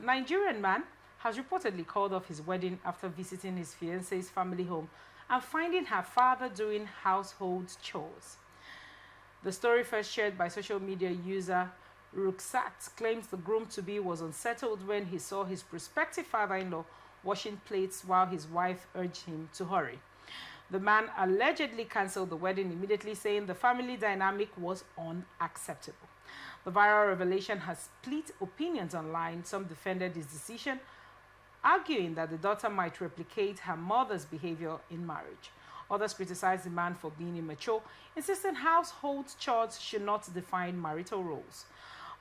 Nigerian man has reportedly called off his wedding after visiting his fiancée's family home and finding her father doing household chores. The story, first shared by social media user Ruxat, claims the groom-to-be was unsettled when he saw his prospective father-in-law washing plates while his wife urged him to hurry. The man allegedly cancelled the wedding immediately, saying the family dynamic was unacceptable. The viral revelation has split opinions online. Some defended his decision, arguing that the daughter might replicate her mother's behavior in marriage. Others criticized the man for being immature, insisting household chores should not define marital roles.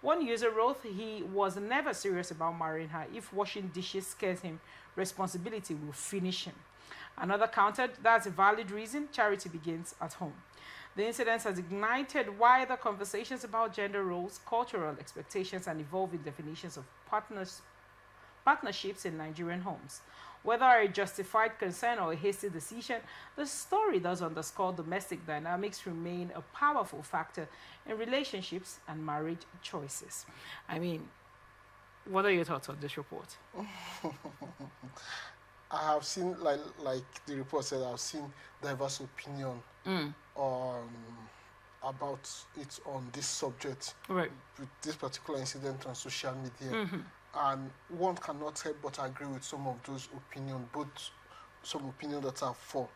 One user wrote he was never serious about marrying her. If washing dishes scares him, responsibility will finish him. Another countered, that's a valid reason. Charity begins at home. The incident has ignited wider conversations about gender roles, cultural expectations, and evolving definitions of partnerships in Nigerian homes. Whether a justified concern or a hasty decision, the story does underscore domestic dynamics remain a powerful factor in relationships and marriage choices. I mean, what are your thoughts on this report? I have seen, like the report said, I've seen diverse opinion about it on this subject, right, with this particular incident on social media. And one cannot help but agree with some of those opinions, both some opinions that are for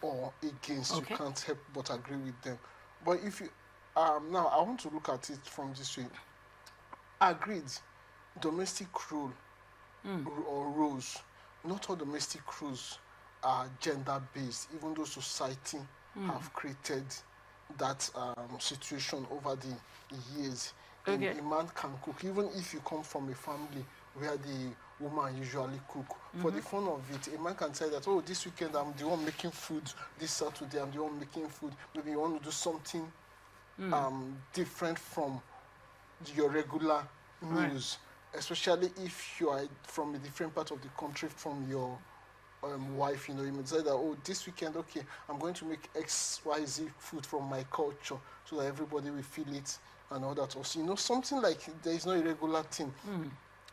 or against. Okay. You can't help but agree with them. But if you, now I want to look at it from this way. Agreed, domestic rule or roles, not all domestic rules are gender-based, even though society have created that situation over the years. Okay. A man can cook, even if you come from a family where the woman usually cook. For the fun of it, a man can say that, oh, this weekend I'm the one making food, this Saturday I'm the one making food. Maybe you want to do something different from your regular meals, especially if you are from a different part of the country from your wife. You know, you may say that, oh, this weekend, okay, I'm going to make XYZ food from my culture so that everybody will feel it and all that. Also, you know, something like there is no irregular thing.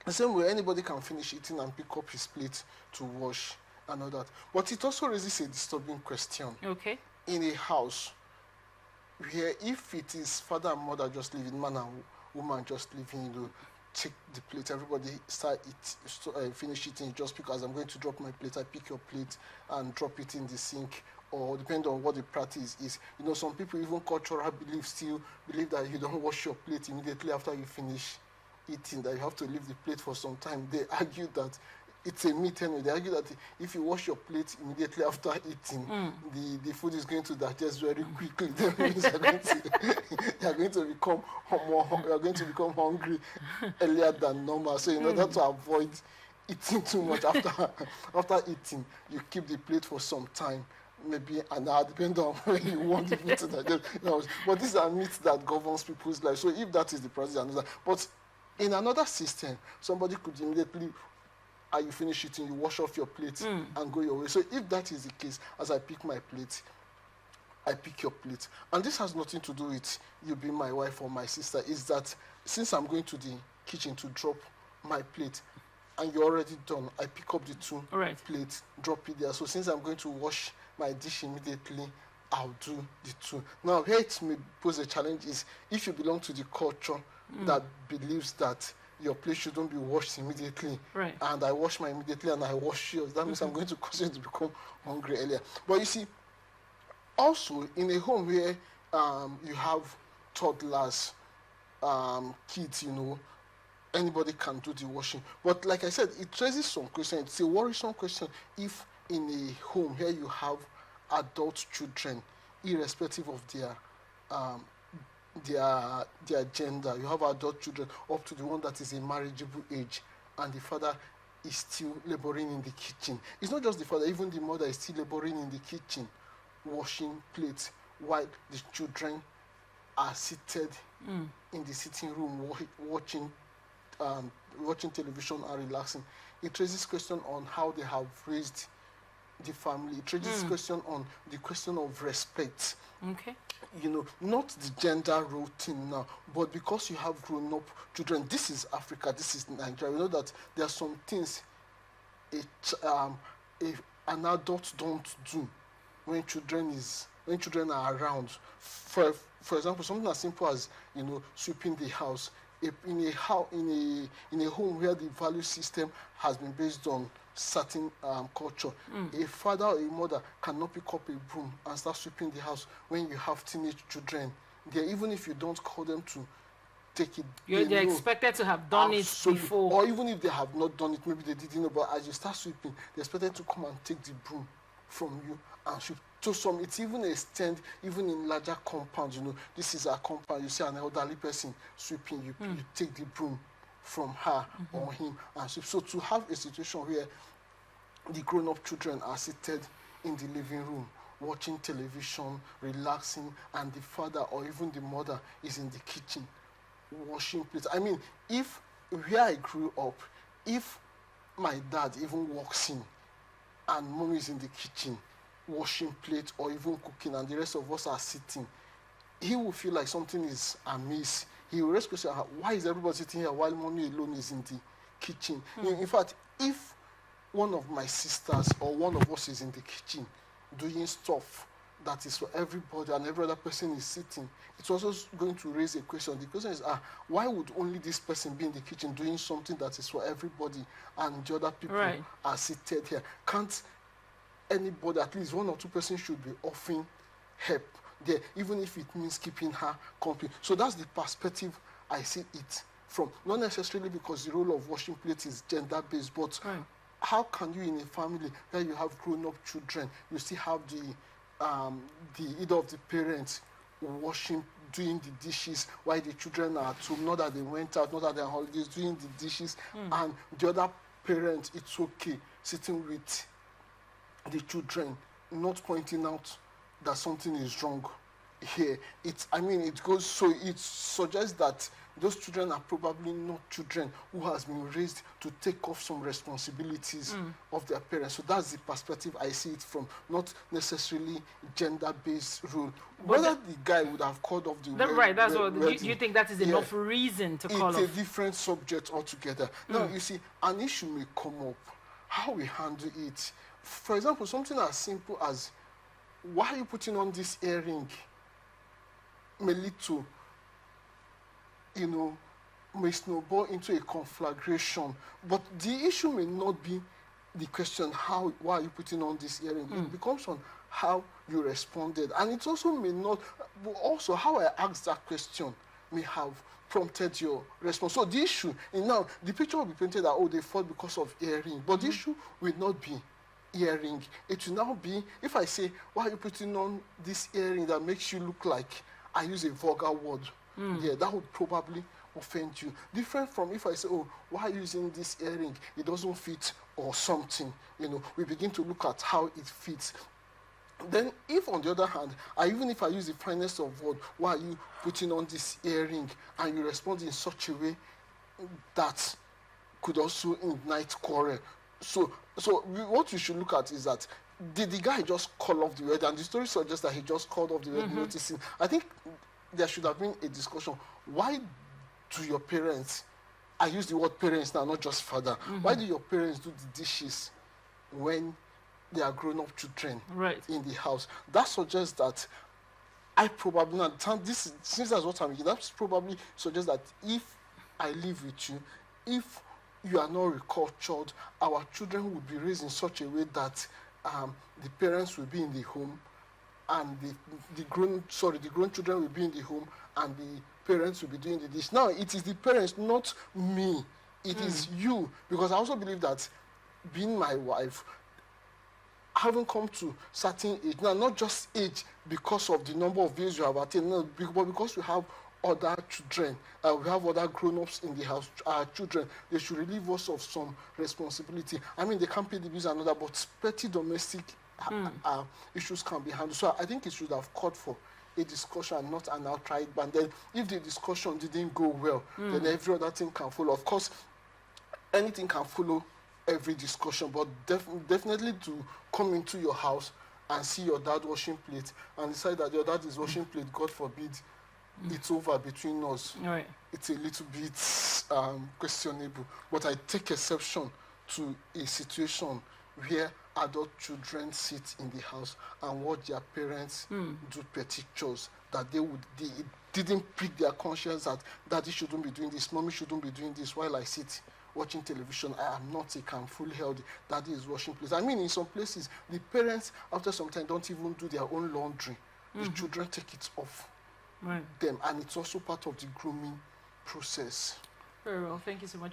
The same way anybody can finish eating and pick up his plate to wash and all that. But it also raises a disturbing question. Okay. In a house where if it is father and mother just living, man and woman just living, you know, take the plate, everybody finish eating just because I'm going to drop my plate, I pick your plate and drop it in the sink. Or depending on what the practice is. You know, some people, even cultural beliefs, still believe that you don't wash your plate immediately after you finish eating, that you have to leave the plate for some time. They argue that it's a myth anyway. They argue that if you wash your plate immediately after eating, the food is going to digest very quickly. That means you're going to become hungry earlier than normal. So in order to avoid eating too much after eating, you keep the plate for some time. Maybe an hour, depending on where you want the food to digest. You know, but these are myths that governs people's life. So if that is the process, but in another system, somebody could immediately, you finish eating, you wash off your plate and go your way. So if that is the case, as I pick my plate, I pick your plate. And this has nothing to do with you being my wife or my sister. Is that since I'm going to the kitchen to drop my plate, and you're already done, I pick up the two plates, drop it there. So since I'm going to wash my dish immediately, I'll do the two. Now, here it may pose a challenge is if you belong to the culture that believes that your plate shouldn't be washed immediately, and I wash mine immediately and I wash yours, that means I'm going to cause you to become hungry earlier. But you see, also in a home where you have toddlers, kids, you know, anybody can do the washing. But like I said, it raises some questions. It's a worrisome question if in a home where you have adult children, irrespective of their gender, you have adult children up to the one that is a marriageable age, and the father is still laboring in the kitchen. It's not just the father, even the mother is still laboring in the kitchen, washing plates, while the children are seated in the sitting room watching television and relaxing. It raises question on how they have raised the family. It raises question on the question of respect. Okay. not the gender role thing now, but because you have grown up children. This is Africa, this is Nigeria. You know that there are some things an adult don't do when children are around. For example, something as simple as sweeping the house. In a home where the value system has been based on certain culture, a father or a mother cannot pick up a broom and start sweeping the house when you have teenage children. Even if you don't call them to take it, they're expected to have done it before. Or even if they have not done it, maybe they didn't know, but as you start sweeping, they're expected to come and take the broom from you and sweep. To some, it's even extend even in larger compounds. This is a compound. You see an elderly person sweeping, you take the broom from her or him and sweep. So to have a situation where the grown-up children are seated in the living room watching television, relaxing, and the father or even the mother is in the kitchen washing plates. I mean, if where I grew up, if my dad even walks in and mommy is in the kitchen washing plates or even cooking and the rest of us are sitting, he will feel like something is amiss. He will ask question, why is everybody sitting here while mommy alone is in the kitchen? In fact, if one of my sisters or one of us is in the kitchen doing stuff that is for everybody and every other person is sitting, it's also going to raise a question. The question is, why would only this person be in the kitchen doing something that is for everybody and the other people are seated here? Can't anybody, at least one or two persons, should be offering help there, even if it means keeping her company? So that's the perspective I see it from. Not necessarily because the role of washing plates is gender-based, but how can you, in a family where you have grown-up children, you still have the either of the parents doing the dishes while the children are at home, not that they went out, not that they're on holidays, doing the dishes, and the other parent, it's okay, sitting with the children, not pointing out that something is wrong here. It suggests that those children are probably not children who has been raised to take off some responsibilities of their parents. So that's the perspective I see it from, not necessarily gender-based rule. Whether the guy would have called off the right, that's what. Do you think that is enough reason to call off? It's a different subject altogether. Now, you see, an issue may come up. How we handle it. For example, something as simple as, why are you putting on this earring? May lead to, may snowball into a conflagration. But the issue may not be the question, why are you putting on this earring? It becomes on how you responded. And it also may not, but also how I asked that question may have prompted your response. So the issue, now, the picture will be painted that, they fought because of earring. But the issue will not be earring. It will now be, if I say, why are you putting on this earring that makes you look like I use a vulgar word? Yeah, that would probably offend you. Different from if I say, why are you using this earring? It doesn't fit or something. We begin to look at how it fits. Then if, on the other hand, even if I use the finest of word, why are you putting on this earring? And you respond in such a way that could also ignite quarrel. So what we should look at is that, did the guy just call off the word? And the story suggests that he just called off the word, noticing. I think there should have been a discussion. Why do your parents, I use the word parents now, not just father, why do your parents do the dishes when they are grown-up children in the house? That suggests that since that's what I'm thinking, that probably suggests that if I live with you, if you are not recultured, our children would be raised in such a way that the parents will be in the home, and the grown children will be in the home, and the parents will be doing the dish. Now, it is the parents, not me. It is you. Because I also believe that being my wife, having come to certain age, now not just age because of the number of years you have attained, no, but because we have other children, we have other grown-ups in the house, our children, they should relieve us of some responsibility. I mean, they can't pay the bills and all that, but petty domestic issues can be handled. So I think it should have called for a discussion, not an outright ban. Then if the discussion didn't go well, then every other thing can follow. Of course, anything can follow every discussion, but definitely to come into your house and see your dad washing plate and decide that your dad is washing plate, God forbid, it's over between us. Right. It's a little bit questionable. But I take exception to a situation where adult children sit in the house and watch their parents do petty chores, that they didn't prick their conscience that daddy shouldn't be doing this, mommy shouldn't be doing this while I sit watching television. I am not sick, I'm fully healthy. Daddy is washing plates. I mean, in some places, the parents, after some time, don't even do their own laundry. The children take it off them, and it's also part of the grooming process. Very well. Thank you so much.